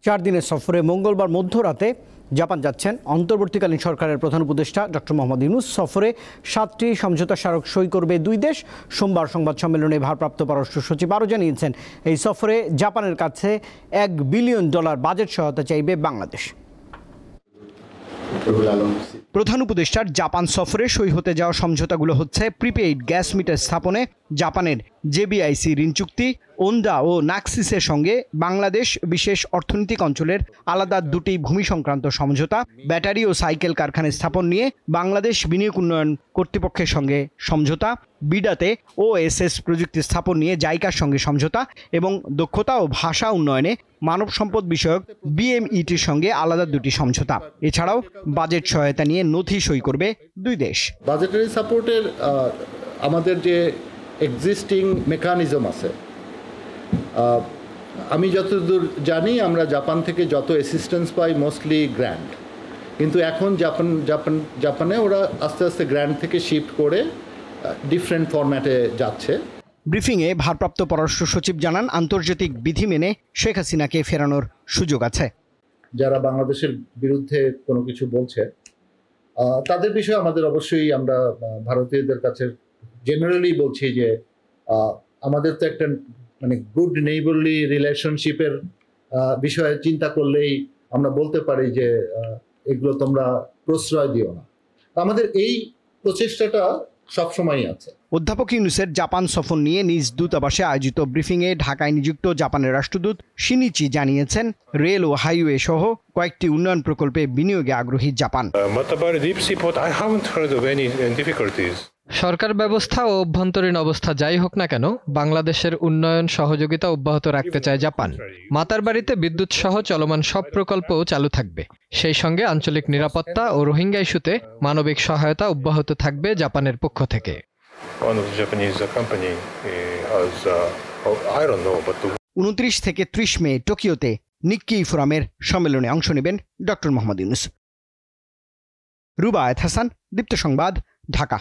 4 দিনের সফরে মঙ্গলবার মধ্যরাতে জাপান যাচ্ছেন অন্তর্বর্তীকালীন সরকারের প্রধান উপদেষ্টা ডক্টর মোহাম্মদ ইউনূস। সফরে 7টি সমঝোতা স্মারক সই করবে দুই দেশ। সোমবার সংবাদ সম্মেলনে ভারপ্রাপ্ত পররাষ্ট্র সচিব আরও জানিয়েছেন, এই সফরে জাপানের কাছে $1 বিলিয়ন বাজেট সহায়তা চাইবে বাংলাদেশ। প্রধান উপদেষ্টার জাপান সফরে সই হতে যাওয়া সমঝোতাগুলো হচ্ছে প্রিপেইড গ্যাস মিটার স্থাপনে জাপানের জেবিআইসি ঋণ চুক্তি, ওন্দা ও নাক্সিসের সঙ্গে বাংলাদেশ বিশেষ অর্থনৈতিক অঞ্চলের আলাদা দুটি ভূমি সংক্রান্ত সমঝোতা, ব্যাটারি ও সাইকেল কারখানা স্থাপন নিয়ে বাংলাদেশ বিনিয়োগ উন্নয়ন কর্তৃপক্ষের সঙ্গে সমঝোতা, বিডাতে ওএসএস প্রযুক্তি স্থাপন নিয়ে জাইকার সঙ্গে সমঝোতা এবং দক্ষতা ও ভাষা উন্নয়নে মানব সম্পদ বিষয়ক বিএমইটির সঙ্গে আলাদা দুটি সমঝোতা। এছাড়াও বাজেট সহায়তা নিয়ে নথি সই করবে দুই দেশ। বাজেটারি সাপোর্টের আমাদের যে এক্সিস্টিং মেকানিজম আছে, আমি যতদূর জানি আমরা জাপান থেকে যত অ্যাসিস্ট্যান্স পাই মোস্টলি গ্র্যান্ট, কিন্তু এখন জাপানে ওরা আস্তে আস্তে গ্র্যান্ট থেকে শিফট করে ডিফারেন্ট ফরম্যাটে যাচ্ছে। ব্রিফিংয়ে ভারপ্রাপ্ত পররাষ্ট্র সচিব জানান, আন্তর্জাতিক বিধি মেনে শেখ হাসিনাকে ফেরানোর সুযোগ আছে। যারা বাংলাদেশের বিরুদ্ধে কোনো কিছু বলছে তাদের বিষয়ে আমাদের অবশ্যই আমরা ভারতীয়দের কাছে জেনারেলি বলছি যে আমাদের তো একটা গুড নেইবারলি রিলেশনশিপের বিষয়ে চিন্তা করলেই আমরা বলতে পারি যে এগুলো তোমরা প্রশ্রয় দিও না। আমাদের এই প্রচেষ্টাটা সবসময়ই আছে। অধ্যাপক ইউনূসের জাপান সফর নিয়ে নিজ দূতাবাসে আয়োজিত ব্রিফিংয়ে ঢাকায় নিযুক্ত জাপানের রাষ্ট্রদূত শিনিচি জানিয়েছেন, রেল ও হাইওয়ে সহ কয়েকটি উন্নয়ন প্রকল্পে বিনিয়োগে আগ্রহী জাপান। সরকার ব্যবস্থা ও অভ্যন্তরীণ অবস্থা যাই হোক না কেন, বাংলাদেশের উন্নয়ন সহযোগিতা অব্যাহত রাখতে চায় জাপান। মাতারবাড়িতে বিদ্যুৎ সহ চলমান সব প্রকল্পও চালু থাকবে। সেই সঙ্গে আঞ্চলিক নিরাপত্তা ও রোহিঙ্গা ইস্যুতে মানবিক সহায়তা অব্যাহত থাকবে জাপানের পক্ষ থেকে। 29 থেকে 30 মে টোকিওতে নিক্কি ফোরামের সম্মেলনে অংশ নেবেন ডক্টর মোহাম্মদ ইউনূস। রুবায়েত হাসান, দীপ্ত সংবাদ, ঢাকা।